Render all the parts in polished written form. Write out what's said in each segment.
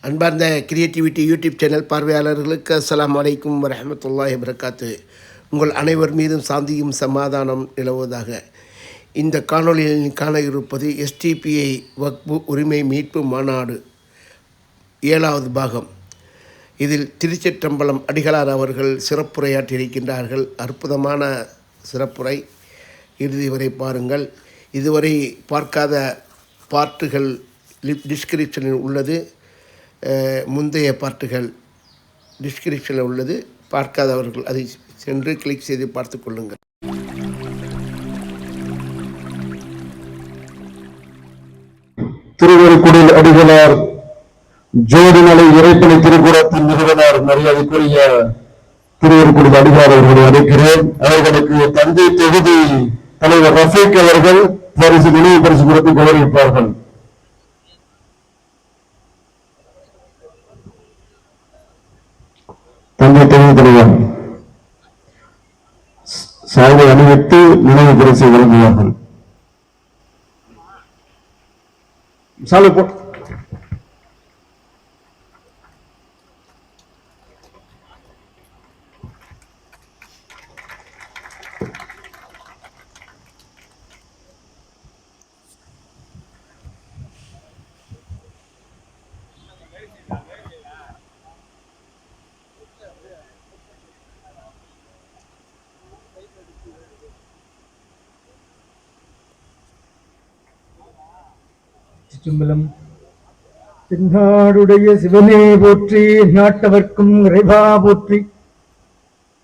அன்பார்ந்த creativity YouTube channel பார்வையாளர்களுக்கு அஸ்ஸலாமு அலைக்கும் வரஹ்மத்துல்லாஹி வபரகாத்து. உங்கள் அனைவர் மீதும் சாந்தியும் சமாதானம் நிலவுவதாக. இந்த காணொலியில் காண இருப்பது எஸ்டிபிஐ வக்பு உரிமை மீட்பு மாநாடு 7வது பாகம். இதில் திருச்சிற்றம்பலம் அடிகளார் அவர்கள் சிறப்புரையாற்றியிருக்கின்றார்கள். அற்புதமான சிறப்புரை, இறுதி வரை பாருங்கள். இதுவரை பார்க்காத பார்ட்டுகள் டிஸ்கிரிப்ஷனில் உள்ளது, முந்தைய பார்ட்டுகள் டிஸ்கிரிப்ஷனில் உள்ளது. பார்க்காதவர்கள் அதை சென்று கிளிக் செய்து பார்த்து கொள்ளுங்கள். திருவருக்குடில் அடிகளார் ஜோதிமலை இறைப்பணி திருக்கூடத்தின் நிறுவனர் மரியாதைக்குரிய திருவருக்குடில் அடிகளார் அவர்களை அழைக்கிறேன். அவர்களுக்கு தஞ்சை தொகுதி தலைவர் ரஃபீக் அவர்கள் பரிசு நினைவு பரிசு கொடுத்து கௌரவிப்பார்கள். தஞ்சை தொகுதி தலைவர் சாலை அணிவித்து நினைவு பரிசை வழங்குவார்கள். சாலை சிற்றம்பலம். தென்னாடுடைய சிவனே போற்றி, நாட்டவர்க்கும் இறைவா போற்றி,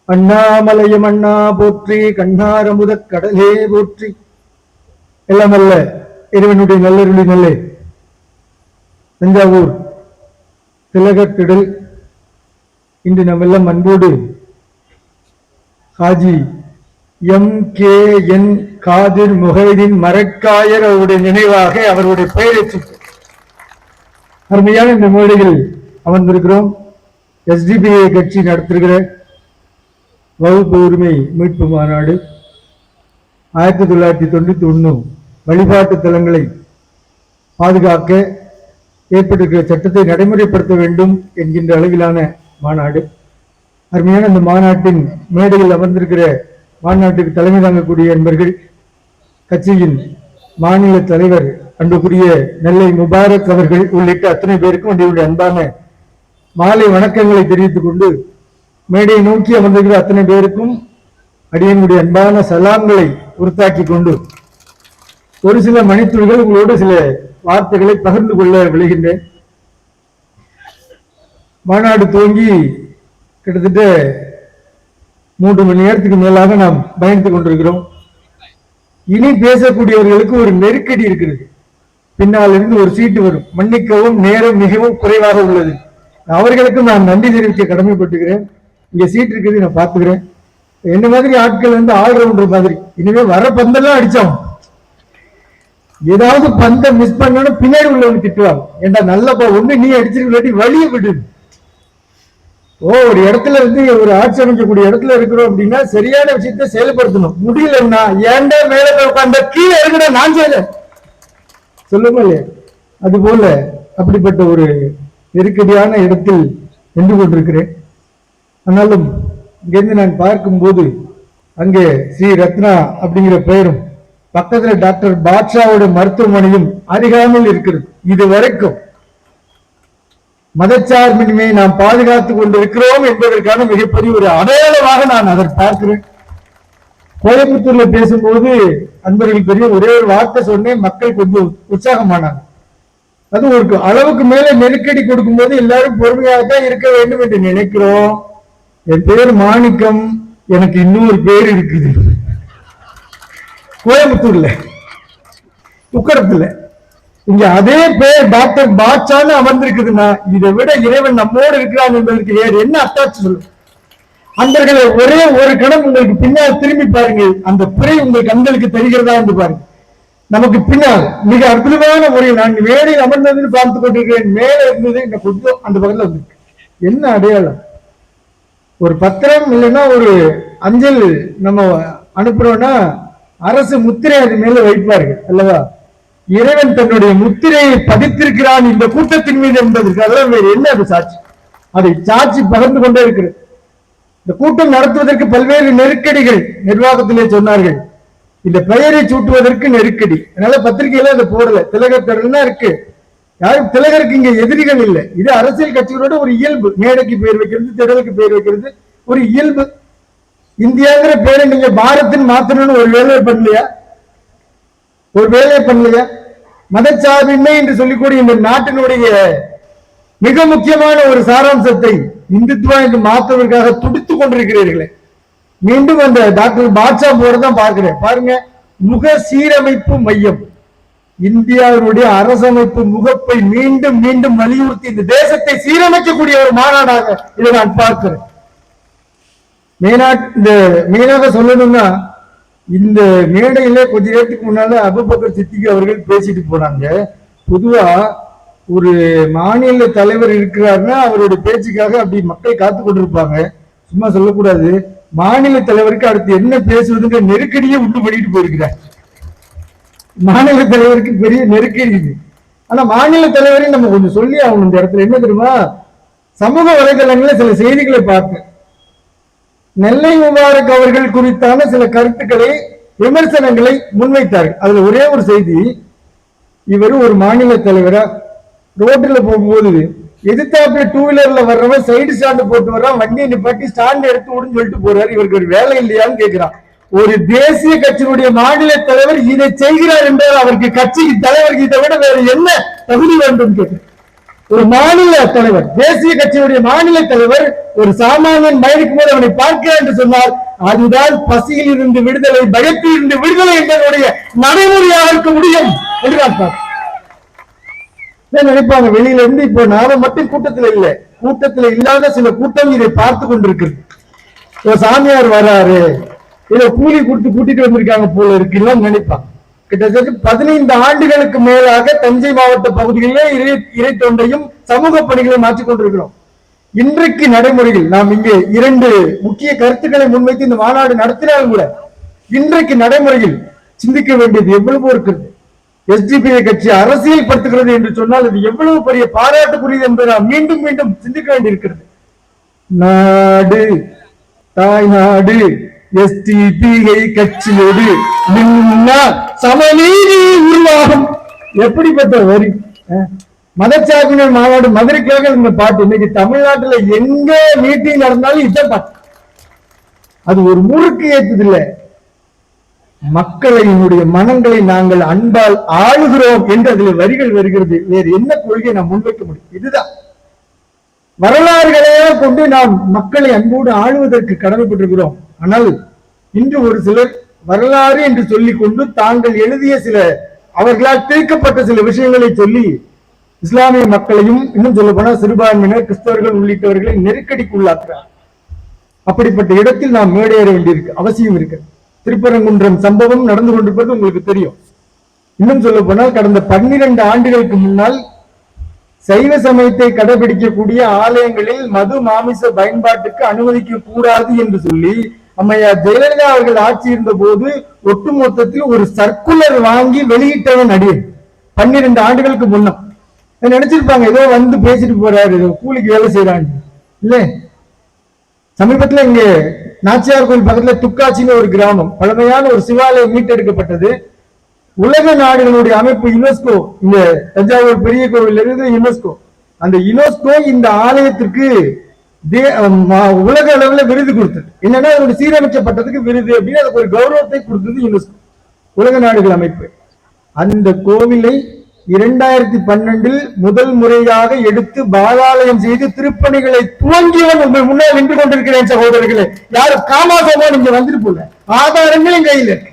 அண்ணாமலையம் அண்ணா போற்றி, கண்ணாரமுத கடலே போற்றி, எல்லாம் அல்ல இறைவனுடைய நல்லருளி நல்லே. தஞ்சாவூர் திலகத்திடல் இன்று நம்ம எல்லாம் அன்போடு ஹாஜி MKN காதிர் முஹைதீன் மரக்காயர் அவருடைய நினைவாக அவருடைய பெயரை அருமையான இந்த மேடையில் அமர்ந்திருக்கிறோம். SDPI கட்சி நடத்திருக்கிற வகுப்பு உரிமை மீட்பு மாநாடு 1991 வழிபாட்டு தலங்களை பாதுகாக்க ஏற்பட்டிருக்கிற சட்டத்தை நடைமுறைப்படுத்த வேண்டும் என்கின்ற அளவிலான மாநாடு. அருமையான இந்த மாநாட்டின் மேடையில் அமர்ந்திருக்கிற மாநாட்டுக்கு தலைமை தாங்கக்கூடிய என்பர்கள், கட்சியின் மாநில தலைவர் அன்புக்குரிய நெல்லை முபாரக் அவர்கள் உள்ளிட்ட அத்தனை பேருக்கும் என்னுடைய அன்பான மாலை வணக்கங்களை தெரிவித்துக் கொண்டு, மேடையை நோக்கி அமர்ந்திருக்கிற அத்தனை பேருக்கும் அடியனுடைய அன்பான சலாம்களை உறுத்தாக்கி கொண்டு ஒரு சில மணித்துளிகள் உங்களோடு சில வார்த்தைகளை பகிர்ந்து கொள்ள விளைகின்றேன். மாநாடு துவங்கி கிட்டத்தட்ட 3 மணி நேரத்துக்கு மேலாக நாம் பயணித்துக் கொண்டிருக்கிறோம். இனி பேசக்கூடியவர்களுக்கு ஒரு நெருக்கடி இருக்கிறது. பின்னால் இருந்து ஒரு சீட்டு வரும். மன்னிக்கவும், நேரம் மிகவும் குறைவாக உள்ளது. அவர்களுக்கும் நான் நன்றி தெரிவிக்க கடமைப்பட்டுக்கிறேன். இங்க சீட் இருக்குது, நான் பாத்துக்கிறேன். என்ன மாதிரி ஆட்கள் வந்து ஆல்ரவுண்டர் மாதிரி இனிமே வர பந்தெல்லாம் அடிச்சோம். ஏதாவது பந்தை மிஸ் பண்ணணும் பின்னாடி உள்ளவங்க திட்டுவாங்க. ஏண்டா நல்லப்பா ஒண்ணு நீ அடிச்சிருக்க வழியை விடு. ஒரு இடத்துல இருந்து ஒரு ஆட்சி அமைக்கக்கூடிய இடத்துல இருக்கிறோம் அப்படின்னா சரியான விஷயத்தை செயல்படுத்தணும். முடியலன்னா ஏன்டா மேல உட்கார்ந்த கீழே இருக்கிற நான் செய்யல சொல்லுங்க இல்லையா? அது போல அப்படிப்பட்ட ஒரு நெருக்கடியான இடத்தில் நின்று கொண்டிருக்கிறேன். ஆனாலும் இங்கிருந்து நான் பார்க்கும்போது அங்கே ஸ்ரீ ரத்னா அப்படிங்கிற பெயரும் பக்கத்துல டாக்டர் பாட்ஷாவோட மருத்துவமனையும் அருகாமையில் இருக்கிறது. இது வரைக்கும் மதச்சார்பின்மை நாம் பாதுகாத்துக் கொண்டிருக்கிறோம் என்பதற்கான மிகப்பெரிய ஒரு அடையாளமாக நான் அதை பார்க்கிறேன். கோயம்புத்தூர்ல பேசும்போது அன்பர்கள் பெரிய ஒரே ஒரு வார்த்தை சொன்னேன், மக்கள் கொஞ்சம் உற்சாகமானாங்க. அது ஒரு அளவுக்கு மேல நெருக்கடி கொடுக்கும் போது எல்லாரும் பொறுமையாகத்தான் இருக்க வேண்டும் என்று நினைக்கிறோம். என் பேர் மாணிக்கம், எனக்கு இன்னொரு பேர் இருக்குது கோயம்புத்தூர்ல உக்கடத்துல. இங்க அதே பேர் டாக்டர் பாட்சான்னு அமர்ந்திருக்குதுன்னா இதை விட இறைவன் நம்மோடு இருக்கிறான் என்பதற்கு வேறு என்ன அத்தாட்சி சொல்லும்? அன்பர்களை ஒரே ஒரு கணம் உங்களுக்கு பின்னால் திரும்பி பாருங்க, அந்த பிறை உங்கள் கண்களுக்கு தெரிகிறதா என்று பாருங்க. நமக்கு பின்னால் மிக அற்புதமான முறையில் நான் மேடையில் அமர்ந்ததுன்னு பார்த்துக் கொண்டிருக்கிறேன். மேல இருந்தது இந்த கொஞ்சம் அந்த பக்கத்துல வந்திருக்கு. என்ன அடையாளம்? ஒரு பத்திரம் இல்லைன்னா ஒரு அஞ்சல் நம்ம அனுப்புறோம்னா அரசு முத்திரை அது மேல வைப்பார்கள் அல்லவா? இறைவன் தன்னுடைய முத்திரையை பதித்திருக்கிறான் இந்த கூட்டத்தின் மீது என்பதற்கு அதெல்லாம் வேறு என்ன அது சாட்சி? அதை சாட்சி பகிர்ந்து கொண்டே இருக்கிறது. இந்த கூட்டம் நடத்துவதற்கு பல்வேறு நெருக்கடிகள் நிர்வாகத்திலே சொன்னார்கள். இந்த பெயரை சூட்டுவதற்கு நெருக்கடி, அதனால பத்திரிகையில அதை போடல. திலகர் திடல்னா இருக்கு, யாரும் திலகருக்கு இங்க எதிரிகள் இல்லை. இது அரசியல் கட்சிகளோட ஒரு இயல்பு. மேடைக்கு பெயர் வைக்கிறது, திடலுக்கு பெயர் வைக்கிறது ஒரு இயல்பு. இந்தியாங்கிற பேரை நீங்க பாரத்தின் மாத்தணும்னு ஒரு வேலையை பண்ணலையா? மதச்சார்பின்மை என்று சொல்லிக்கூடிய இந்த நாட்டினுடைய மிக முக்கியமான ஒரு சாராம்சத்தை இந்துத்துவா என்று மாற்றுவதற்காக துடித்துக் கொண்டிருக்கிறீர்களே. மீண்டும் அந்த டாக்டர் பாட்ஷா போறதான் பார்க்கிறேன். பாருங்க, முக சீரமைப்பு மையம், இந்தியாவினுடைய அரசமைப்பு முகப்பை மீண்டும் மீண்டும் வலியுறுத்தி இந்த தேசத்தை சீரமைக்கக்கூடிய ஒரு மாநாடாக இதை நான் பார்க்கிறேன். மெயினாக சொல்லணும்னா, இந்த மேடையில கொஞ்ச நேரத்துக்கு முன்னால அபூபக்கர் சித்திக் அவர்கள் பேசிட்டு போனாங்க. பொதுவா ஒரு மாநில தலைவர் இருக்கிறாருன்னா அவருடைய பேச்சுக்காக அப்படி மக்கள் காத்து கொண்டிருப்பாங்க. சும்மா சொல்லக்கூடாது. மாநில தலைவருக்கு அடுத்து என்ன பேசுவதுங்கிற நெருக்கடியே உண்டு பண்ணிட்டு போயிருக்கிறார். மாநில தலைவருக்கு பெரிய நெருக்கடி இது. ஆனா மாநில தலைவரை நம்ம கொஞ்சம் சொல்லி ஆகணும். இந்த இடத்துல என்ன தெரியுமா, சமூக வலைதளங்களில் சில செய்திகளை பார்த்தேன். நெல்லை முபாரக் அவர்கள் குறித்தான சில கருத்துக்களை, விமர்சனங்களை முன்வைத்தார்கள். அதுல ஒரே ஒரு செய்தி, இவர் ஒரு மாநில தலைவரா ரோட்ல போகும்போது எதிர்த்தாப்புல டூ வீலர்ல வர்றவன் சைடு ஸ்டாண்ட் போட்டு வர்றான், வண்டியை நிப்பாட்டி ஸ்டாண்ட் எடுத்து விடுன்னு சொல்லிட்டு போறாரு. இவருக்கு ஒரு வேலை இல்லையான்னு கேட்கிறான். ஒரு தேசிய கட்சியினுடைய மாநில தலைவர் இதை செய்கிறார் என்றால் அவருக்கு கட்சிக்கு தலைவருக்கு இதை விட வேற என்ன தகுதி வேண்டும் கேட்கிறார். ஒரு மாநில தலைவர், தேசிய கட்சியுடைய மாநில தலைவர் ஒரு சாமானியன் மயனுக்கு போது அவனை பார்க்கிறார் என்று சொன்னால் அதுதான் பசியில் இருந்து விடுதலை, பயத்தில் இருந்து விடுதலை என்பதனுடைய நடைமுறையாக இருக்க முடியும் என்று நான் நினைப்பாங்க. வெளியில இருந்து இப்போ நாம மட்டும் கூட்டத்தில் இல்லை, கூட்டத்தில் இல்லாத சில கூட்டம் இதை பார்த்து கொண்டிருக்கிறது. சாமியார் வராரு, இதை கூலி கொடுத்து கூட்டிட்டு வந்திருக்காங்க போல இருக்குன்னு நினைப்பாங்க. கிட்டத்தட்ட 15 ஆண்டுகளுக்கு மேலாக தஞ்சை மாவட்ட பகுதிகளிலே இறை தொண்டையும் சமூக பணிகளை மாற்றிக் கொண்டிருக்கிறோம். இன்றைக்கு நடைமுறையில் நாம் இங்கே 2 முக்கிய கருத்துக்களை முன்வைத்து இந்த மாநாடு நடத்தினாலும் கூட இன்றைக்கு நடைமுறையில் சிந்திக்க வேண்டியது எவ்வளவோ இருக்கிறது. எஸ்டிபிஐ கட்சி அரசியல் படுத்துகிறது என்று சொன்னால் அது எவ்வளவு பெரிய பாராட்டுக்குரியது என்பதை நாம் மீண்டும் மீண்டும் சிந்திக்க வேண்டியிருக்கிறது. நாடு தாய்நாடு எஸ்டிபிஐ கட்சியோடு சமநீதி உருவாகும். எப்படிப்பட்ட வரி! மதச்சார்பினர் மாநாடு மதுரைக்காக இந்த பாட்டு. இன்னைக்கு தமிழ்நாட்டுல எங்க மீட்டிங் நடந்தாலும் இத பாட்டு. அது ஒரு முறுக்கு ஏத்துது இல்ல, மக்களினுடைய மனங்களை நாங்கள் அன்பால் ஆளுகிறோம் என்று அதில் வரிகள் வருகிறது. வேறு என்ன கொள்கையை நாம் முன்வைக்க முடியும்? இதுதான் வரலாறுகளையே கொண்டு நாம் மக்களை அன்போடு ஆளுவதற்கு கடமைப்பட்டிருக்கிறோம். ஆனால் இன்று ஒரு சிலர் வரலாறு என்று சொல்லிக் கொண்டு தாங்கள் எழுதிய சில அவர்களால் திரிக்கப்பட்ட சில விஷயங்களை சொல்லி இஸ்லாமிய மக்களையும், இன்னும் சொல்ல போனா சிறுபான்மையினர், கிறிஸ்தவர்கள் உள்ளிட்டவர்களை நெருக்கடிக்கு உள்ளாக்குறார். அப்படிப்பட்ட இடத்தில் நாம் மேடையேற வேண்டியிருக்கு, அவசியம் இருக்கு. திருப்பரங்குன்றம் சம்பவம் நடந்து கொண்டிருப்பது உங்களுக்கு தெரியும். இன்னும் சொல்ல போனால் கடந்த 12 ஆண்டுகளுக்கு முன்னால் சைவ சமயத்தை கடைபிடிக்கக்கூடிய ஆலயங்களில் மது மாமிச பயன்பாட்டுக்கு அனுமதிக்க கூடாது என்று சொல்லி அம்மையார் ஜெயலலிதா அவர்கள் ஆட்சி இருந்த போது ஒட்டுமொத்தத்தில் ஒரு சர்க்குலர் வாங்கி வெளியிட்டவன் அடியன். 12 ஆண்டுகளுக்கு முன்னம் நினைச்சிருப்பாங்க ஏதோ வந்து பேசிட்டு போறாரு, ஏதோ கூலிக்கு வேலை செய்யறாங்க. இல்ல, சமீபத்தில் இங்க நாச்சியார் கோயில் பக்கத்துல துக்காச்சின்னு ஒரு கிராமம், பழமையான ஒரு சிவாலயம் மீட்டெடுக்கப்பட்டது. உலக நாடுகளுடைய அமைப்பு யுனெஸ்கோ, இந்த தஞ்சாவூர் பெரிய கோவில் இருந்து யுனெஸ்கோ, அந்த யுனெஸ்கோ இந்த ஆலயத்திற்கு உலக அளவில் விருது கொடுத்தது. என்னன்னா அதோட சீரமைக்கப்பட்டதுக்கு விருது அப்படின்னு அதுக்கு ஒரு கௌரவத்தை கொடுத்தது யுனெஸ்கோ, உலக நாடுகள் அமைப்பு. அந்த கோவிலை 2012 முதல் முறையாக எடுத்து பாலாலயம் செய்து திருப்பணிகளை துவங்கியவன் உங்கள் முன்னால் நின்று கொண்டிருக்கிறேன் சகோதரர்களே. யாரும் காமாசமா நீங்க வந்துட்டு போல, ஆதாரங்கள் என் கையில் இருக்கு.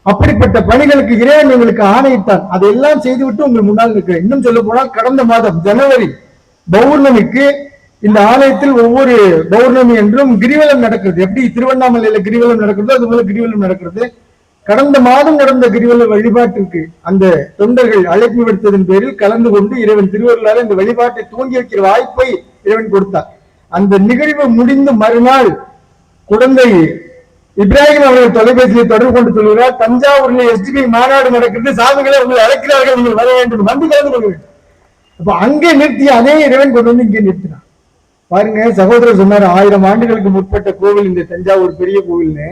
அப்படிப்பட்ட பணிகளுக்கு இறைவன் எங்களுக்கு ஆணையிட்டான். அதையெல்லாம் செய்துவிட்டு உங்கள் முன்னால் இருக்கிறேன். இன்னும் சொல்ல போனால் கடந்த மாதம் ஜனவரி பௌர்ணமிக்கு இந்த ஆலயத்தில் ஒவ்வொரு பௌர்ணமி என்றும் கிரிவலம் நடக்கிறது. எப்படி திருவண்ணாமலையில கிரிவலம் நடக்கிறதோ அது போல கிரிவலம் நடக்கிறது. கடந்த மாதம் நடந்த கிரிவல வழிபாட்டிற்கு அந்த தொண்டர்கள் அழைப்பு விடுத்ததன் பேரில் கலந்து கொண்டு இறைவன் திருவருளால் இந்த வழிபாட்டை துவங்கி வைக்கிற வாய்ப்பை இறைவன் கொடுத்தார். அந்த நிகழ்வு முடிந்து மறுநாள் குழந்தை இப்ராஹிம் அவர்கள் தொலைபேசியை தொடர்பு கொண்டு சொல்கிறார், தஞ்சாவூரில் எஸ்டிபி மாநாடு நடக்கிறது, சாமிகளை உங்களை அழைக்கிறார்கள், நீங்கள் வர வேண்டும், வந்து கலந்து கொள்ள வேண்டும். அப்ப அங்கே நிறுத்தி அதே இறைவன் கொண்டு வந்து இங்கே நிறுத்தினான். பாருங்க, சகோதரர் சொன்னார் 1000 ஆண்டுகளுக்கு முற்பட்ட கோவில் இந்த தஞ்சாவூர் பெரிய கோவில்னு.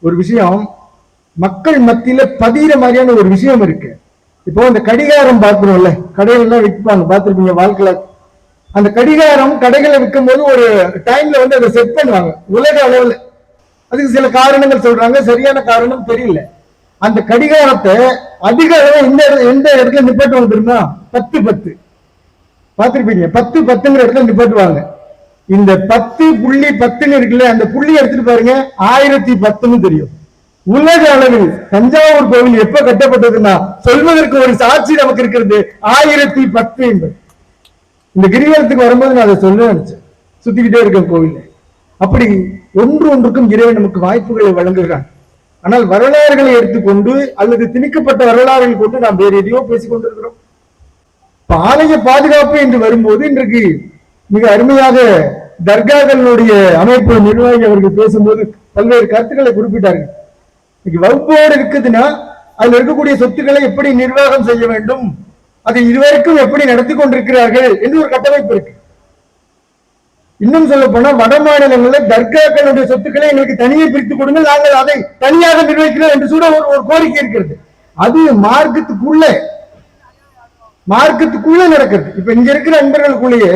ஒரு விஷயம் மக்கள் மத்தியில பதிகிற மாதிரியான ஒரு விஷயம் இருக்கு. இப்போ அந்த கடிகாரம் பார்க்கிறோம்ல, கடைகள் எல்லாம் விற்பாங்க, பார்த்திருப்பீங்க வாழ்க்கையில. அந்த கடிகாரம் கடைகளை விற்கும் போது ஒரு டைம்ல வந்து அதை செட் பண்ணுவாங்க உலக அளவுல. அதுக்கு சில காரணங்கள் சொல்றாங்க, சரியான காரணம் தெரியல. அந்த கடிகாரத்தை அதிக அளவு எந்த இடத்துல நிப்பாட்டுவாங்க தெரியுமா? 10-10 பார்த்திருப்பீங்க. 10-10ங்கிற இடத்துல நிப்பாட்டுவாங்க. இந்த 10.10 இருக்குல்ல, அந்த புள்ளி எடுத்துட்டு பாருங்க, 1010 தெரியும். உலக அளவில் தஞ்சாவூர் கோவில் எப்ப கட்டப்பட்டதுன்னா சொல்வதற்கு ஒரு சாட்சி நமக்கு இருக்கிறது, 1010 என்பது. இந்த கிரிவலத்துக்கு வரும்போது நான் அதை சொல்ல நினைச்சேன், சுத்திக்கிட்டே இருக்க கோவில். அப்படி ஒன்றுக்கும் இறைவன் நமக்கு வாய்ப்புகளை வழங்குகிறான். ஆனால் வரலாறுகளை எடுத்துக்கொண்டு அல்லது திணிக்கப்பட்ட வரலாறுகள் கொண்டு நாம் வேறு எதையோ பேசிக் கொண்டிருக்கிறோம். ஆலய பாதுகாப்பு என்று வரும்போது இன்றைக்கு மிக அருமையாக தர்காக்களுடைய அமைப்பு நிர்வாகி அவர்கள் பேசும்போது பல்வேறு கருத்துக்களை குறிப்பிட்டார்கள். இன்னைக்கு வகுப்போடு இருக்குதுன்னா அதுல இருக்கக்கூடிய சொத்துக்களை எப்படி நிர்வாகம் செய்ய வேண்டும், அதை இதுவரைக்கும் எப்படி நடத்தி கொண்டிருக்கிறார்கள் என்று ஒரு கட்டமைப்பு இருக்கு. இன்னும் சொல்ல போனா வட மாநிலங்களில் தர்காக்களுடைய சொத்துக்களை எங்களுக்கு தனியே பிரித்து கொடுங்க, நாங்கள் அதை தனியாக நிர்வகிக்கிறோம் என்று கூட ஒரு கோரிக்கை இருக்கிறது. அது மார்க்கத்துக்குள்ள நடக்கிறது. இப்ப இங்க இருக்கிற நண்பர்களுக்குள்ளேயே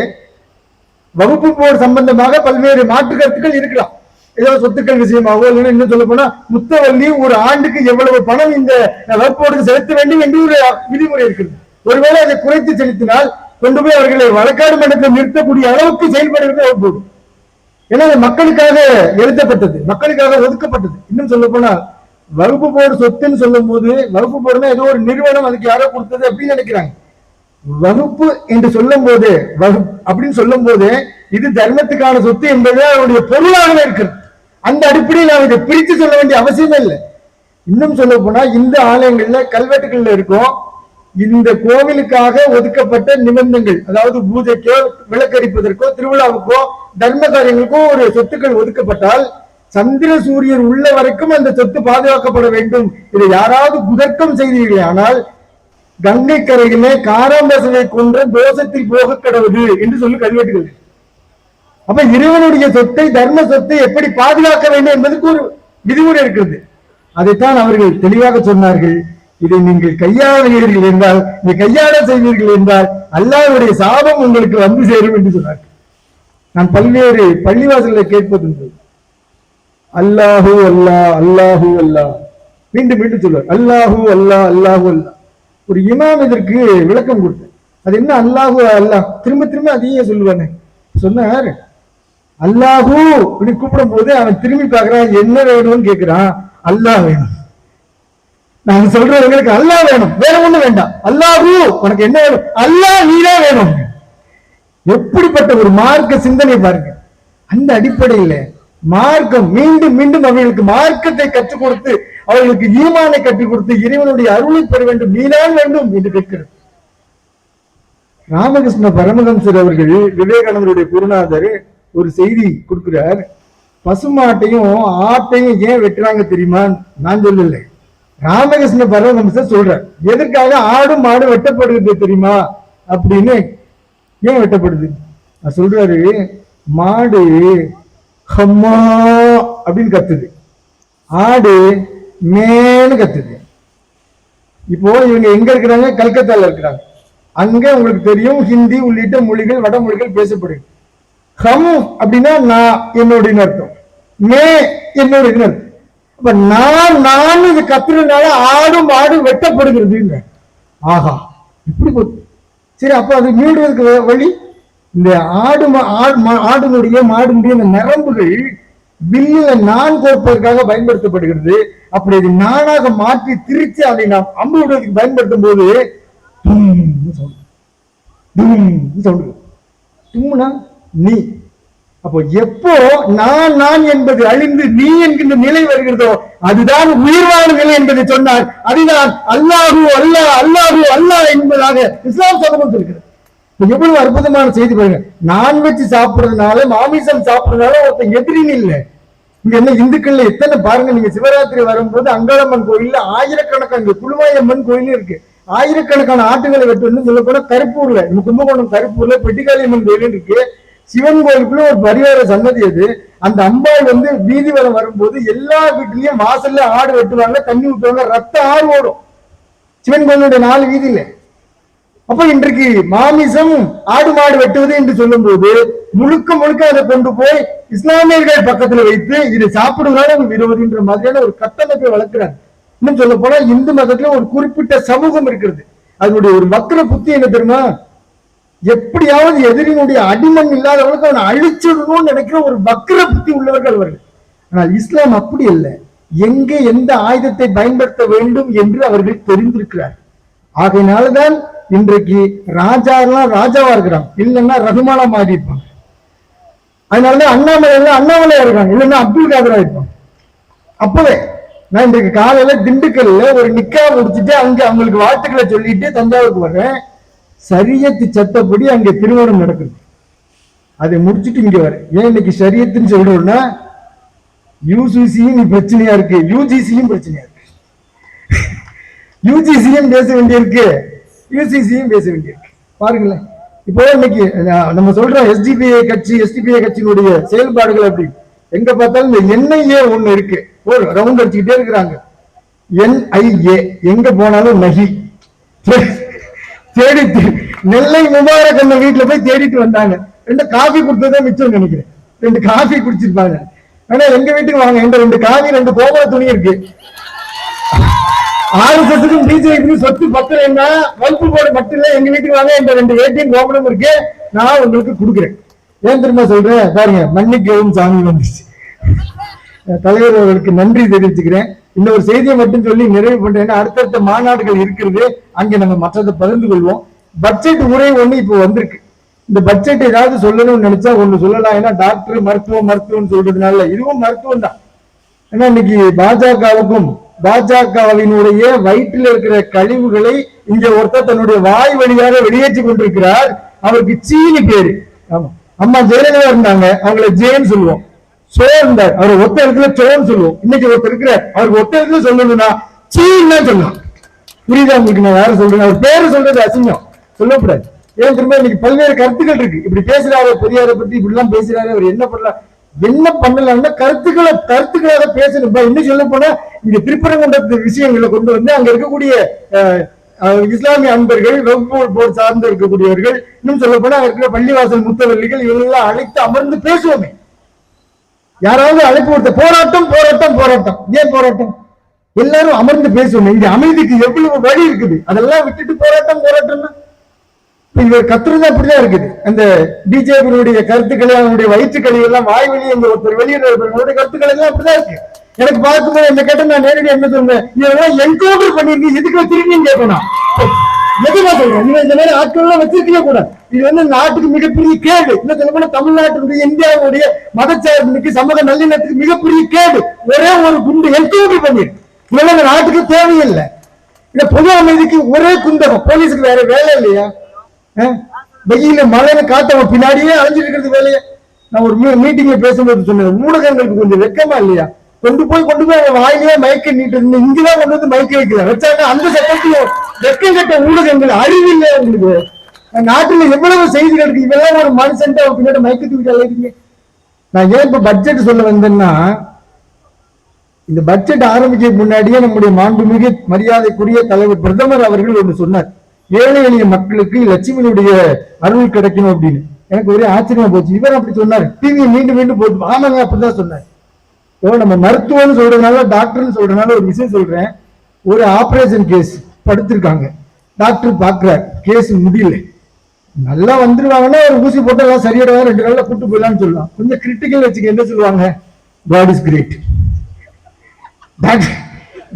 வகுப்பு போர் சம்பந்தமாக பல்வேறு மாற்று கருத்துக்கள் இருக்கலாம். ஏதோ சொத்துக்கள் விஷயமாகவோ இல்லைன்னா இன்னும் சொல்ல போனா முத்தவல்லி ஒரு ஆண்டுக்கு எவ்வளவு பணம் இந்த வகுப்போருக்கு செலுத்த வேண்டும் என்று ஒரு விதிமுறை இருக்கிறது. ஒருவேளை அதை குறைத்து செலுத்தினால் கொண்டு போய் அவர்களை வழக்காடு மன்றத்தில் நிறுத்தக்கூடிய அளவுக்கு செயல்படுகிறது வகுப்பு. ஏன்னா அது மக்களுக்காக எழுதப்பட்டது, மக்களுக்காக ஒதுக்கப்பட்டது. இன்னும் சொல்ல போனா வகுப்பு போர் சொத்துன்னு சொல்லும் போது வகுப்பு போர்னா ஏதோ ஒரு நிறுவனம் அதுக்கு யாரோ கொடுத்தது அப்படின்னு நினைக்கிறாங்க. வகுப்பு என்று சொல்லும் போது அப்படின்னு சொல்லும் போது இது தர்மத்துக்கான சொத்து என்பது அவருடைய பொருளாகவே இருக்கிறது. அந்த அடிப்படையில் நாம் இதை பிரித்து சொல்ல வேண்டிய அவசியமே இல்லை. இன்னும் சொல்ல போனா இந்த ஆலயங்கள்ல கல்வெட்டுகள்ல இருக்கும், இந்த கோவிலுக்காக ஒதுக்கப்பட்ட நிபந்தனைகள், அதாவது பூஜைக்கோ விளக்கரிப்பதற்கோ திருவிழாவுக்கோ தர்ம காரியங்களுக்கோ ஒரு சொத்துக்கள் ஒதுக்கப்பட்டால் சந்திர சூரியன் உள்ள வரைக்கும் அந்த சொத்து பாதுகாக்கப்பட வேண்டும். இதை யாராவது குதர்க்கம் செய்தீர்களே ஆனால் கங்கை கரையிலே காராம்பசனை கொன்ற தோஷத்தில் போக கடவுது என்று சொல்லி கல்வெட்டுகள். அப்ப இறைவனுடைய சொத்தை தர்ம சொத்தை எப்படி பாதுகாக்க வேண்டும் என்பதற்கு ஒரு விதிமுறை இருக்கிறது. அதைத்தான் அவர்கள் தெளிவாக சொன்னார்கள். இதை நீங்கள் கையாளுவீர்கள் என்றால், நீ கையாள செய்வீர்கள் என்றால் அல்லாஹ்வுடைய சாபம் உங்களுக்கு வந்து சேரும் என்று சொன்னார்கள். நான் பல்வேறு பள்ளிவாசல்களை கேட்பதுண்டு, அல்லாஹு அல்லாஹ் அல்லாஹு அல்லாஹ், மீண்டும் மீண்டும் சொல்வார் அல்லாஹு அல்லாஹ் அல்லாஹு அல்லாஹ். ஒரு இமாம் இதற்கு விளக்கம் கொடுத்தார். அது என்ன அல்லாஹு அல்லாஹ், திரும்ப திரும்ப அதையே சொல்லுவானே. சொன்னார், அல்லாஹூ அப்படின்னு கூப்பிடும் போது அவன் திரும்பி பார்க்கிறான், என்ன வேணும்னு கேட்கிறான், அல்லாஹ் வேணும். நான் சொல்றவங்களுக்கு அல்லாஹ் வேணும், வேற ஒண்ணு வேண்டாம். அல்லாஹூ உனக்கு என்ன வேணும், அல்லாஹ் நீரே வேணும். எப்படிப்பட்ட ஒரு மார்க்க சிந்தனை பாருங்க. அந்த அடிப்படையில மார்க்கம் மீண்டும் மீண்டும் அவர்களுக்கு மார்க்கத்தை கற்றுக் கொடுத்து அவர்களுக்கு ஈமானை கற்றுக் கொடுத்து இறைவனுடைய அருளை பெற வேண்டும், நீதான் வேண்டும் என்று கேட்கிறது. ராமகிருஷ்ண பரமஹம்சர் அவர்கள் விவேகானந்தருடைய குருநாதர் ஒரு செய்தி கொடுக்கிறார். பசுமாட்டையும் ஆட்டையும் ஏன் வெட்டுறாங்க தெரியுமா? நான் சொல்லல, ராமகிருஷ்ண பரமஹம்சர் சொல்றார். எதற்காக ஆடும் மாடு வெட்டப்படுகிறது தெரியுமா அப்படின்னு. ஏன் வெட்டப்படுது சொல்றாரு, மாடு ஹம்மா அப்படின்னு கத்துது, ஆடு மேன்னு கத்துது. இப்போ இவங்க எங்க இருக்கிறாங்க? கல்கத்தால இருக்கிறாங்க. அங்க உங்களுக்கு தெரியும் ஹிந்தி உள்ளிட்ட மொழிகள் வடமொழிகள் பேசப்படுது. ஹம் அப்படின்னா நான் என்னுடைய அர்த்தம், மே என்னுடைய அர்த்தம். அப்ப நான் இது கத்துறதுனால ஆடும் மாடு வெட்டப்படுகிறது. ஆஹா, இப்படி சரி, அப்ப அது மீடுவதற்கு வழி இந்த ஆடுனுடைய மாடுனுடைய இந்த நரம்புகள் வில்லுல நான் கோர்ப்பதற்காக பயன்படுத்தப்படுகிறது. அப்படி இது நானாக மாற்றி திரிச்சு அதை நாம் அம்பு விடுவதற்கு பயன்படுத்தும் போது தும்முனா நீ. அப்போ எப்போ நான் என்பது அழிந்து நீ என்கின்ற நிலை வருகிறதோ அதுதான் உயிர்வான நிலை என்பதை சொன்னார். அதுதான் அல்லாஹு அல்லாஹ் அல்லாஹு அல்லாஹ் என்பதாக இஸ்லாம் சமூகம் இருக்கிறது. எவ்வளவு அற்புதமான செய்தி பாருங்க. நான்வெஜ் சாப்பிடுறதுனால மாமிசம் சாப்பிடுறதுனால ஒருத்தன் எதிரின்னு இல்லை, இங்க என்ன இந்துக்கள்ல எத்தனை பாருங்க, நீங்க சிவராத்திரி வரும்போது அங்காளம்மன் கோயில்ல ஆயிரக்கணக்கான, இங்க குழுமாயம்மன் கோயிலும் இருக்கு, ஆயிரக்கணக்கான ஆட்டுகளை வெட்டு. சொல்ல போனா கருப்பூர்ல, நம்ம கும்பகோணம் கருப்பூர்ல பெட்டிக்காளியம்மன் கோயிலும் இருக்கு. சிவன் கோயிலுக்குள்ள ஒரு பரிவார சன்னதி அது. அந்த அம்பாள் வீதி வரம் வரும்போது எல்லா வீட்லயும் வாசல்ல ஆடு வெட்டுவாங்க, தண்ணி ஊற்றுவாங்க, ரத்த ஆறு ஓடும் சிவன் கோயிலுடைய 4 வீதியில. அப்ப இன்றைக்கு மாமிசம் ஆடு மாடு வெட்டுவது என்று சொல்லும் போது முழுக்க முழுக்க அதை கொண்டு போய் இஸ்லாமியர்கள் பக்கத்துல வைத்து இதை சாப்பிடுவதால விரோதின்ற மாதிரியான ஒரு கட்டமைப்பை வளர்க்கிறாங்க. இன்னும் சொல்ல போனா இந்து மதத்துல ஒரு குறிப்பிட்ட சமூகம் இருக்கிறது, அதனுடைய ஒரு வக்ர புத்தி என்ன தெரியுமா, எப்படியாவது எதிரினுடைய அடிமண் இல்லாதவர்களுக்கு அவனை அழிச்சிடணும்னு நினைக்கிற ஒரு வக்ர புத்தி உள்ளவர்கள் அவர்கள். ஆனால் இஸ்லாம் அப்படி அல்ல, எங்கே எந்த ஆயுதத்தை பயன்படுத்த வேண்டும் என்று அவர்கள் தெரிந்திருக்கிறார். ஆகையினாலதான் இன்றைக்கு ராஜாலாம் ராஜாவா இருக்கிறாங்க, இல்லைன்னா ரகுமானா மாறி இருப்பாங்க. அதனாலதான் அண்ணாமலையா இருக்காங்க, இல்லைன்னா அப்துல் காதரா இருப்பாங்க. அப்பவே நான் இன்றைக்கு காலையில திண்டுக்கல்ல ஒரு நிக்கா முடிச்சுட்டு அங்க அவங்களுக்கு வாழ்த்துக்களை சொல்லிட்டு தஞ்சாவூருக்கு வர்றேன். சரியத்து சட்டப்படி அங்க திருமணம் நடக்குது, அதை முடிச்சுட்டு இங்க வர. ஏன் இன்னைக்கு சரியத்துன்னு சொல்றோம்னா யூசிசியும் பிரச்சனையா இருக்கு, யூஜிசியும் பிரச்சனையா இருக்கு. யூஜிசியும் பேச வேண்டியிருக்கு, யூசிசியும் பேச வேண்டியிருக்கு. பாருங்களேன், இப்போ இன்னைக்கு நம்ம சொல்றோம் எஸ்டிபிஐ கட்சியினுடைய செயல்பாடுகள் அப்படி எங்க பார்த்தாலும் இந்த என்ஐஏ ஒண்ணு இருக்கு, ஒரு ரவுண்ட் அடிச்சுக்கிட்டே இருக்கிறாங்க. என்ஐஏ எங்க போனாலும் நகி தேடிட்டு நெல்லை முபாரக் அண்ணன் வீட்டுல போய் தேடிட்டு வந்தாங்க. 2 காஃபி கொடுத்ததான் மிச்சம் நினைக்கிறேன், 2 காஃபி குடிச்சிருப்பாங்க. ஆனா எங்க வீட்டுக்கு வாங்க, எங்க 2 காஃபி 2 கோபுர துணி இருக்கு. RSSக்கும் பிஜேபிக்கும் சொத்து பத்திரம் என்ன வகுப்பு போர்டு மட்டும் இல்ல, எங்க வீட்டுக்கு வாங்க, இந்த 2 ஏடிஎம் கோபுரம் இருக்கு, நான் உங்களுக்கு கொடுக்குறேன். ஏன் தெரியுமா சொல்றேன், பாருங்க மன்னிக்கவும் சாமி வந்துச்சு. தலைவர் அவர்களுக்கு நன்றி தெரிவிச்சுக்கிறேன். இன்னொரு செய்தியை மட்டும் சொல்லி நிறைவு பண்றேன். அடுத்தடுத்த மாநாடுகள் இருக்கிறது, அங்கே நம்ம மற்றதை பகிர்ந்து கொள்வோம். பட்ஜெட் உரை ஒண்ணு இப்போ வந்திருக்கு. இந்த பட்ஜெட் ஏதாவது சொல்லணும்னு நினைச்சா ஒண்ணு சொல்லலாம். ஏன்னா டாக்டர் மருத்துவம் சொல்றதுனால இதுவும் மருத்துவம் தான். ஏன்னா இன்னைக்கு பாஜகவினுடைய வயிற்றில் இருக்கிற கழிவுகளை இங்க ஒருத்தர் தன்னுடைய வாய் வழியாக வெளியேற்றி கொண்டிருக்கிறார். அவருக்கு சீனி பேரு. ஆமா, அம்மா ஜெயலலிதா இருந்தாங்க, அவங்களை ஜெயன்னு சொல்லுவோம். சோ இருந்தார், அவர் ஒத்த இடத்துல சோன்னு சொல்லுவோம். இன்னைக்கு ஒருத்தர் இருக்கிறார், அவருக்கு ஒத்த இடத்துல சொல்லணும்னா சீன்னு சொல்லலாம். புரியுதா உங்களுக்கு? நான் யாரும் சொல்றேன், அவர் பேரு சொல்றது அசிங்கம், சொல்லக்கூடாது. ஏன் திரும்ப இன்னைக்கு பல்வேறு கருத்துக்கள் இருக்கு. இப்படி பேசுறாரு, பெரியாரை பத்தி இப்படி எல்லாம் பேசுறாரு, அவர் என்ன பண்ணலாம் என்ன பண்ணலாம்னா கருத்துக்களாக பேசணும். இன்னும் சொல்ல போனா இங்க திருப்பரங்குன்றத்து விஷயங்களை கொண்டு வந்து அங்க இருக்கக்கூடிய இஸ்லாமிய அன்பர்கள், வகுப்பு போர்டு சார்ந்து இருக்கக்கூடியவர்கள், இன்னும் சொல்ல போனா அங்க இருக்கிற பள்ளிவாசல் முத்தவல்லிகள் இவங்களெல்லாம் அழைத்து அமர்ந்து பேசுவோமே. யாராவது அழைப்பு கொடுத்த போராட்டம் போராட்டம் போராட்டம், ஏன் போராட்டம்? எல்லாரும் அமர்ந்து பேசுவோம். இங்க அமைதிக்கு எவ்வளவு வழி இருக்குது, அதெல்லாம் விட்டுட்டு போராட்டம் போராட்டம்னா இவர் கத்துறது அப்படிதான் இருக்குது. அந்த பிஜேபியினுடைய கருத்துக்களை, அவனுடைய வயிற்று கழிவு எல்லாம் வாய் வெளியே ஒருத்தர் வெளியிடுறவர்களுடைய கருத்துக்கள் எல்லாம் அப்படிதான் இருக்கு. எனக்கு பார்க்கும்போது என்ன கேட்ட நான் நேரடியாக என்ன சொல்றேன், இதெல்லாம் என்கவுண்டர் பண்ணிருக்கு, எதுக்கு திரும்பியும் கேட்கணும். எதுவா சொல்றேன், நீங்க இந்த மாதிரி ஆட்கள் எல்லாம் வச்சிருக்கவே கூடாது. இது நாட்டுக்கு மிகப்பெரிய கேடு. இன்னும் சொல்ல போனா தமிழ்நாட்டினுடைய இந்தியாவுடைய மதச்சார்புக்கு சமூக நல்லிணத்துக்கு மிகப்பெரிய கேடு. ஒரே ஒரு குண்டு என்கவுண்டர் பண்ணிருக்கு. இதெல்லாம் இந்த நாட்டுக்கு தேவையில்லை. இந்த பொது அமைதிக்கு ஒரே குந்தகம், போலீஸுக்கு வேற வேலை இல்லையா? வெயில மழையில காத்தவன் பின்னாடியே அலைஞ்சிட்டு இருக்கிறது வேலையை. நான் ஒரு மீட்டிங்ல பேசும்போது சொன்னேன், ஊடகங்களுக்கு கொஞ்சம் வெக்கமா இல்லையா? கொண்டு போய் அவன் வாயிலேயே மயக்க நீட்டு இங்கதான் கொண்டு வந்து மயக்க வைக்கிறார் வச்சாங்க. அந்த சட்டத்தையும் வெக்கம் கட்ட ஊடகங்கள் அறிவில்லை உங்களுக்கு. நாட்டுல எவ்வளவு செய்திகள் இருக்கு, இவெல்லாம் ஒரு மனுஷன் பின்னாடி மயக்க தூக்கிட்டு அழைக்கிறீங்க. நான் ஏன் இப்ப பட்ஜெட் சொல்ல வந்தேன்னா, இந்த பட்ஜெட் ஆரம்பிக்க முன்னாடியே நம்முடைய மாண்புமிகு மரியாதைக்குரிய தலைவர் பிரதமர் அவர்கள் ஒன்று சொன்னார், ஏழை எளிய மக்களுக்கு லட்சுமியுடைய அருள் கிடைக்கணும் அப்படின்னு. எனக்கு ஒரே ஆச்சரியமா போச்சு. இவர் அப்படி சொன்னார், டிவி மீண்டும் போட்டு. ஆமாங்க, அப்படிதான் சொன்னார். நம்ம மருத்துவம்னு சொல்றதுனால, டாக்டர்னு சொல்றதுனால ஒரு விஷயம் சொல்றேன். ஒரு ஆபரேஷன் கேஸ் படுத்திருக்காங்க, டாக்டர் பாக்குறார், கேஸ் முடியல, நல்லா வந்துருவாங்கன்னா ஒரு ஊசி போட்டு எல்லாம் சரியாடுவாங்க, 2 நாள்ல கூட்டு போயிடலாம்னு சொல்லலாம். கொஞ்சம் கிரிட்டிக்கல் வச்சுக்க என்ன சொல்லுவாங்க, God is great.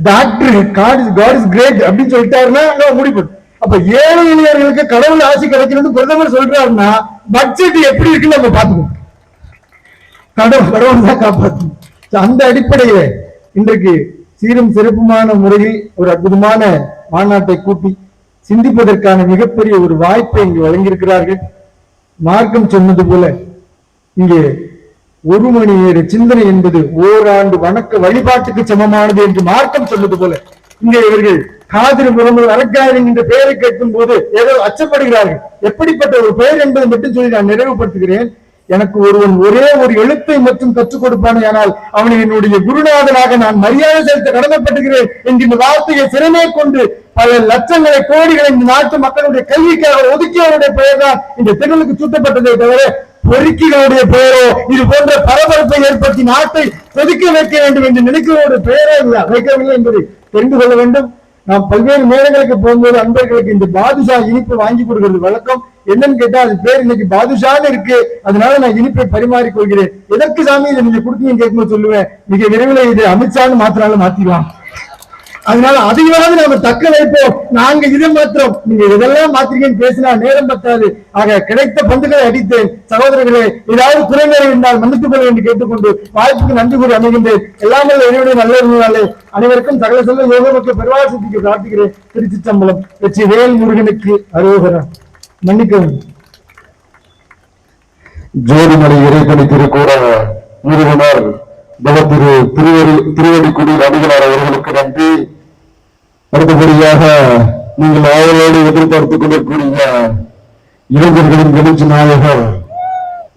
Doctor God is great அப்படின்னு சொல்லிட்டாருன்னா முடிப்படும். அப்ப ஏழை எளியவர்களுக்கு கடவுள் ஆசி கிடைக்கணும்னு பிரதமர் சொல்றாருன்னா பட்ஜெட் எப்படி இருக்குன்னு நம்ம பாத்துக்கணும். கடவுள் தான் காப்பாற்றணும். அந்த அடிப்படையில இன்றைக்கு சீரும் சிறப்புமான முறையில் ஒரு அற்புதமான மாநாட்டை கூட்டி சிந்திப்பதற்கான மிகப்பெரிய ஒரு வாய்ப்பை இங்கு வழங்கியிருக்கிறார்கள். மார்க்கம் சொன்னது போல இங்கே ஒரு மணி நேர சிந்தனை என்பது ஓராண்டு வணக்க வழிபாட்டுக்கு சமமானது என்று மார்க்கம் சொன்னது போல இங்கே இவர்கள் காதிர் முகமது அரக்காயர் என்கின்ற பெயரை கேட்கும் போது ஏதோ அச்சப்படுகிறார்கள். எப்படிப்பட்ட ஒரு பெயர் என்பதை மட்டும் சொல்லி நான் நிறைவுபடுத்துகிறேன். எனக்கு ஒருவன் ஒரே ஒரு எழுத்தை மட்டும் கற்றுக் கொடுப்பானே, ஆனால் அவனை என்னுடைய குருநாதனாக நான் மரியாதை செலுத்த கடமைப்பட்டுகிறேன் என்கின்ற வார்த்தையை சிறமே கொண்டு பல லட்சங்களை கோடிகளை இந்த நாட்டு மக்களுடைய கல்விக்காக ஒதுக்கியவருடைய பெயர் தான் இந்த திடலுக்கு சூட்டப்பட்டதை தவிர பொறுக்கிகளுடைய பெயரோ இது போன்ற பரபரப்பை ஏற்படுத்தி நாட்டை கொதிக்க வைக்க வேண்டும் என்று நினைக்கிறவருடைய பெயரே வைக்கவில்லை என்பதை தெரிந்து கொள்ள வேண்டும். நாம் பல்வேறு நேரங்களுக்கு போகும்போது அன்பர்களுக்கு இந்த பாதுஷா இனிப்பு வாங்கி கொடுக்கிறது வழக்கம். என்னன்னு கேட்டா அது பேர் இன்னைக்கு பாதுஷான்னு இருக்கு, அதனால நான் இனிப்பை பரிமாறிக் கொள்கிறேன். எதற்கு சாமி இதை நீங்க கொடுத்தீங்கன்னு கேட்கும்போது சொல்லுவேன், மிக விரைவில் இது அமித்ஷான்னு மாத்தினாலும் மாத்திடுவான், அதனால அதையாவது நாம தக்க வைப்போம். நாங்க இதை மாத்திரம் நீங்க இதெல்லாம் மாத்திரிக்கன்னு பேசினா நேரம் பத்தாது. ஆக கிடைத்த பந்துகளை அடித்தேன். சகோதரர்களே, ஏதாவது குறைநிறை இருந்தால் மன்னித்துக் கொள்ள என்று கேட்டுக்கொண்டு வாய்ப்புக்கு நன்றி கூறி அமைகின்றேன். எல்லாமே இறைவனுடைய நல்ல இருந்தாலே அனைவருக்கும் சகல செல்வ யோக மக்கள் பெருவாசத்துக்கு பிரார்த்திக்கிறேன். திருச்சிற்றம்பலம். வெற்றி வேல் முருகனுக்கு அரோகரா. மன்னிக்கவும். ஜோதிமலை இறைப்பணி திருக்கூட நிறுவனர் திருவடிக்குடி அடிகளார் அவர்களுக்கு நன்றி. அடுத்தபடியாக நீங்கள் ஆவலோடு எதிர்பார்த்துக் கொண்டிருக்கூடிய இளைஞர்களின் எழுச்சி நாயகர்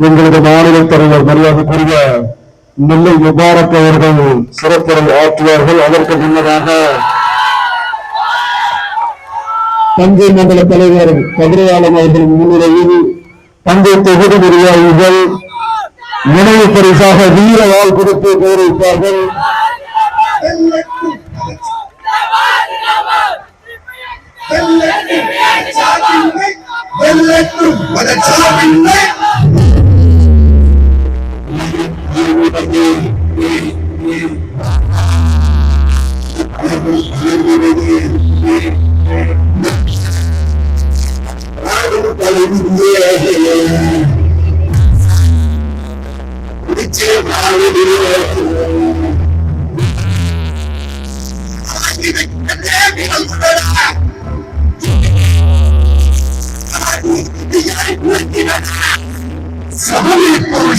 எங்களது மாநில தலைவர் மரியாதைக்குரிய நெல்லை முபாரக் அவர்கள் சிறப்புரை ஆற்றுவார்கள். அதற்கு முன்னதாக தஞ்சை மண்டல தலைவர் கதிரையாளன் அவர்களின் முன்னிலையில் தஞ்சை தொகுதி நிர்வாகிகள் நினைவு பரிசாக வீர வாழ் கொடுத்து கௌரவிப்பார்கள்.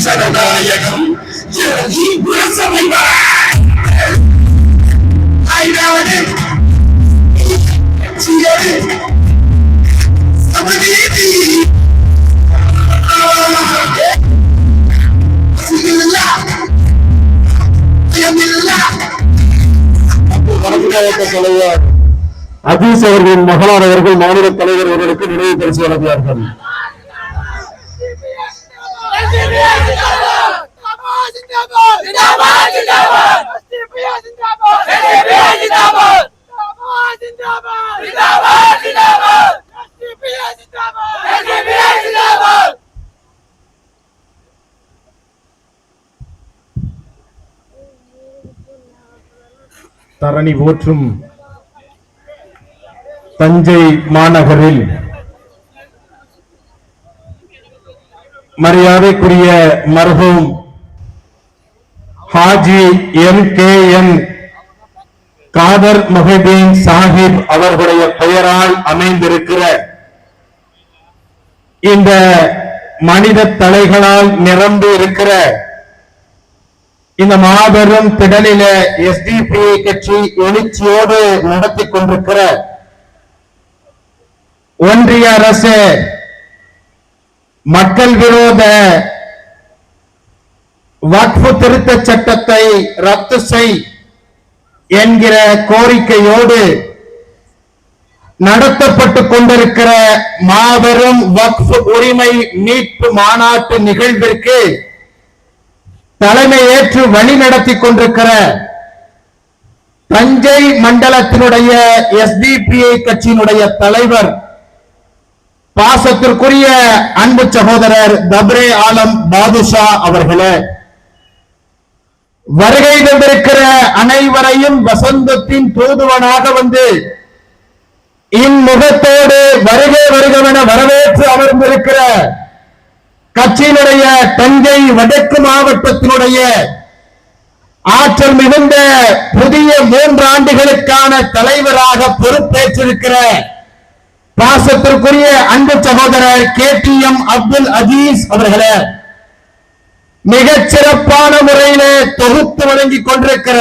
சரணாயகம் தலைவர் அதீஸ் அவர்களின் மகளார் அவர்கள் மாநில தலைவர் அவர்களுக்கு நினைவு பரிசு வழங்குவார்கள். தரணி போற்றும் தஞ்சை மாநகரில் மரியாதைக்குரிய மர்ஹூம் ஹாஜி எம்.கே.என். காதர் முஹிதீன் சாஹிப் அவர்களுடைய பெயரால் அமைந்திருக்கிற இந்த மனித தலைகளால் நிரம்பி இருக்கிற இந்த மாபெரும் திடலில SDP கட்சி எழுச்சியோடு நடத்தி கொண்டிருக்கிற ஒன்றிய அரசு மக்கள் விரோத வக்ஃப் திருத்த சட்டத்தை ரத்து செய் என்கிற கோரிக்கையோடு நடத்தப்பட்டுக் கொண்டிருக்கிற மாபெரும் வக்ஃப் உரிமை மீட்பு மாநாட்டு நிகழ்விற்கு தலைமை ஏற்று வழி நடத்தி கொண்டிருக்கிற தஞ்சை மண்டலத்தினுடைய SDP கட்சியினுடைய தலைவர் பாசத்திற்குரிய அன்பு சகோதரர் தப்ரே ஆலம் பாதுஷா அவர்களே, வருகை தந்திருக்கிற அனைவரையும் வசந்தத்தின் தூதுவனாக வந்து இன்முகத்தோடு வருகை வருகவென வரவேற்று அமர்ந்திருக்கிற கட்சியினுடைய தஞ்சை வடக்கு மாவட்டத்தினுடைய ஆற்றல் மிகுந்த புதிய 3 ஆண்டுகளுக்கான தலைவராக பொறுப்பேற்றிருக்கிற பாசத்திற்குரிய அன்பு சகோதரர் KTM அப்துல் அஜீஸ் அவர்களே, மிகச் சிறப்பான முறையிலே தொகுத்து வழங்கிக் கொண்டிருக்கிற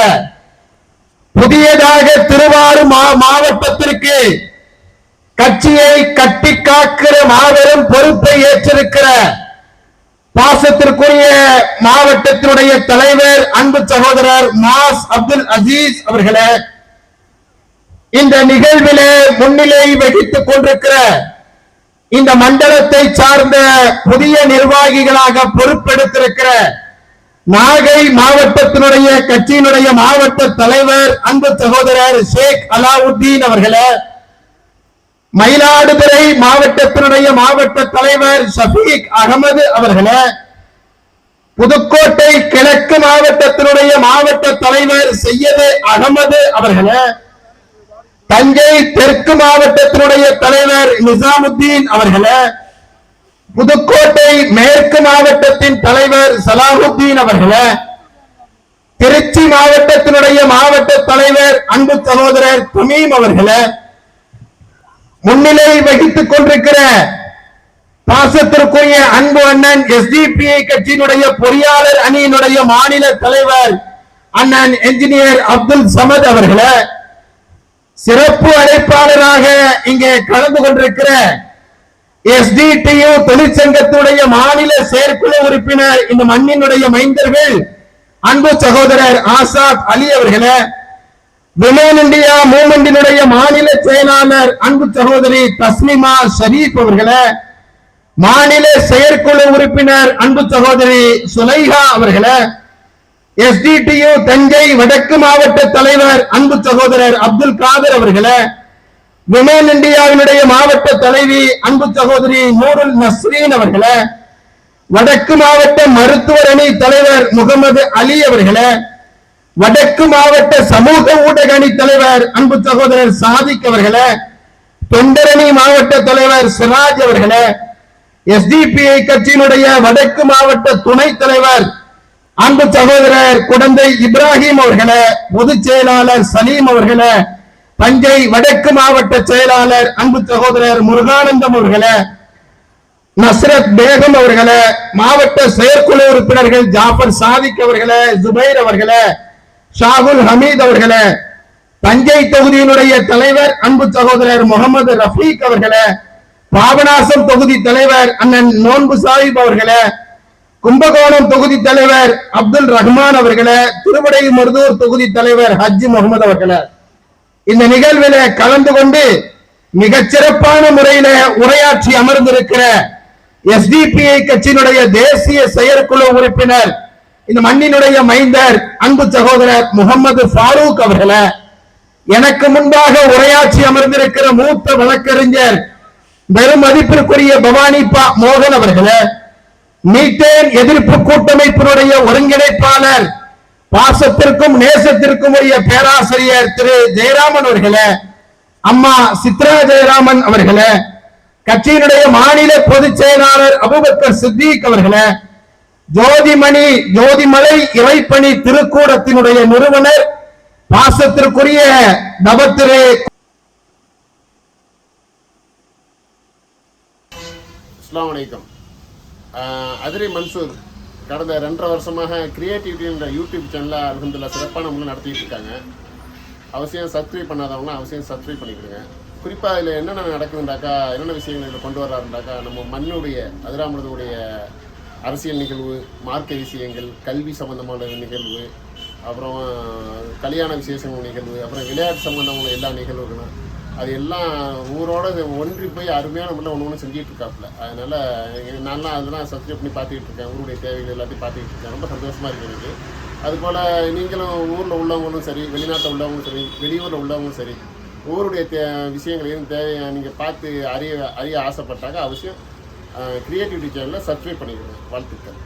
புதியதாக திருவாரூர் மாவட்டத்திற்கு கட்சியை கட்டி காக்கிற மாபெரும் பொறுப்பை ஏற்றிருக்கிற பாசத்திற்குரிய மாவட்டத்தினுடைய தலைவர் அன்பு சகோதரர் மாஸ் அப்துல் அசீஸ் அவர்களே, இந்த நிகழ்விலே முன்னிலை வகித்துக் கொண்டிருக்கிற இந்த மண்டலத்தை சார்ந்த புதிய நிர்வாகிகளாக பொறுப்பெடுத்திருக்கிற நாகை மாவட்டத்தினுடைய கட்சியினுடைய மாவட்ட தலைவர் அன்பு சகோதரர் ஷேக் அலாவுத்தீன் அவர்களே, மயிலாடுதுறை மாவட்டத்தினுடைய மாவட்ட தலைவர் ஷபீக் அகமது அவர்களே, புதுக்கோட்டை கிழக்கு மாவட்டத்தினுடைய மாவட்ட தலைவர் சையது அகமது அவர்களே, தஞ்சை தெற்கு மாவட்டத்தினுடைய தலைவர் நிசாமுத்தீன் அவர்களே, புதுக்கோட்டை மேற்கு மாவட்டத்தின் தலைவர் சலாஹுத்தீன் அவர்களே, திருச்சி மாவட்டத்தினுடைய மாவட்ட தலைவர் அன்பு சகோதரர் தமீம் அவர்களே, முன்னிலை வகித்துக் கொண்டிருக்கிற பாசத்திற்குரிய அன்பு அண்ணன் எஸ்டிபிஐ கட்சியினுடைய பொறியாளர் அணியினுடைய மாநில தலைவர் அண்ணன் என்ஜினியர் அப்துல் சமத் அவர்களே, சிறப்பு அழைப்பாளராக இங்கே கலந்து கொண்டிருக்கிற எஸ்டிடியு தொழிற்சங்கத்துடைய மாநில செயற்குழு உறுப்பினர் இந்த மண்ணினுடைய மைந்தர்கள் அன்பு சகோதரர் ஆசாத் அலி அவர்களே, விமன் இந்தியா மூவ்மெண்டினுடைய மாநில செயலாளர் அன்பு சகோதரி தஸ்லிமா ஷரீப் அவர்களே, மாநில செயற்குழு உறுப்பினர் அன்பு சகோதரி சுலைஹா அவர்களே, எஸ்டிடியு தஞ்சை வடக்கு மாவட்ட தலைவர் அன்பு சகோதரர் அப்துல் காதர் அவர்களே, விமன் இந்தியாவினுடைய மாவட்ட தலைவி அன்பு சகோதரி நூருல் நஸ்ரீன் அவர்களே, வடக்கு மாவட்ட மருத்துவர் அணி தலைவர் முகமது அலி அவர்களே, வடக்கு மாவட்ட சமூக ஊடக அணி தலைவர் அன்பு சகோதரர் சாதிக் அவர்களே, தொண்டரணி மாவட்ட தலைவர் சிராஜ் அவர்களே, எஸ்டிபிஐ கட்சியினுடைய வடக்கு மாவட்ட துணைத் தலைவர் அன்பு சகோதரர் குடந்தை இப்ராஹிம் அவர்களே, பொதுச் செயலாளர் சலீம் அவர்களே, தஞ்சை வடக்கு மாவட்ட செயலாளர் அன்பு சகோதரர் முருகானந்தம் அவர்களே, நஸ்ரத் பேகம் அவர்களே, மாவட்ட செயற்குழு உறுப்பினர்கள் ஜாஃபர் சாதிக் அவர்களே, ஜுபைர் அவர்களே, ஷாகுல் ஹமீத் அவர்களே, தஞ்சை தொகுதியினுடைய தலைவர் அன்பு சகோதரர் முகமது ரஃபீக் அவர்களே, பாபநாசம் தொகுதி தலைவர் அண்ணன் நோன்பு சாஹிப் அவர்களே, கும்பகோணம் தொகுதி தலைவர் அப்துல் ரஹ்மான் அவர்களே, திருவடை மருதூர் தொகுதி தலைவர் ஹஜ்ஜி முகமது அவர்களே, இந்த நிகழ்வில கலந்து கொண்டு மிகச் சிறப்பான முறையில உரையாற்றி அமர்ந்திருக்கிற எஸ்டிபிஐ கட்சியினுடைய தேசிய செயற்குழு உறுப்பினர் இந்த மண்ணினுடைய மைந்தர் அன்பு சகோதரர் முகமது ஃபாரூக் அவர்களே, எனக்கு முன்பாக உரையாற்றி அமர்ந்திருக்கிற மூத்த வழக்கறிஞர் பெரும் மதிப்பிற்குரிய பவானி பா மோகன் அவர்களே, மீத்தேன் எதிர்ப்பு கூட்டமைப்பினுடைய ஒருங்கிணைப்பாளர் பாசத்திற்கும் நேசத்திற்கும் உரிய பேராசிரியர் திரு ஜெயராமன் அவர்களே, அம்மா சித்ரா ஜெயராமன் அவர்களே, கட்சியினுடைய மாநில பொதுச் செயலாளர் அபூபக்கர் சித்திக் அவர்களே, ஜோதிமலை இறைப்பணி திருக்கூடத்தினுடைய நிறுவனர் பாசத்திற்குரிய நபத்திரு அஸ்ஸலாமு அலைக்கும். அதிரி மன்சூர் கடந்த 2.5 வருஷமாக கிரியேட்டிவிட்டின்ற யூடியூப் சேனலில் அல்ஹம்துலில்லாஹ் சிறப்பான முறையில் நடத்திட்டு இருக்காங்க. அவசியம் சப்ஸ்கிரைப் பண்ணாதவங்கன்னா அவசியம் சப்ஸ்கிரைப் பண்ணிக்கிடுங்க. குறிப்பாக இதில் என்னென்ன நடக்குதுண்டாக்கா, என்னென்ன விஷயங்கள் இதில் கொண்டு வர்றாருண்டாக்கா, நம்ம மண்ணுடைய அதிராமருடைய அரசியல் நிகழ்வு, மார்க்க விஷயங்கள், கல்வி சம்பந்தமான நிகழ்வு, அப்புறம் கல்யாண விசேஷங்கள் நிகழ்வு, அப்புறம் விளையாட்டு சம்பந்தமான எல்லா நிகழ்வுகளும் அது எல்லாம் ஊரோட ஒன்றி போய் அருமையான முறையில் ஒன்று செஞ்சுட்டு இருக்காப்புல. அதனால நான்லாம் அதெல்லாம் சப்ஸ்கிரைப் பண்ணி பார்த்துக்கிட்டு இருக்கேன். ஊருடைய தேவைகள் எல்லாத்தையும் பார்த்துக்கிட்டு இருக்கேன். ரொம்ப சந்தோஷமாக இருக்குது எனக்கு. அதுபோல் நீங்களும் ஊரில் உள்ளவங்களும் சரி, வெளிநாட்டில் உள்ளவங்களும் சரி, வெளியூரில் உள்ளவங்களும் சரி, ஊருடைய விஷயங்களையும் நீங்கள் பார்த்து அறிய ஆசைப்பட்டாங்க அவசியம் கிரியேட்டிவிட்டி சேனலில் சப்ஸ்கிரைப் பண்ணிக்கணும். வாழ்த்துக்கள்.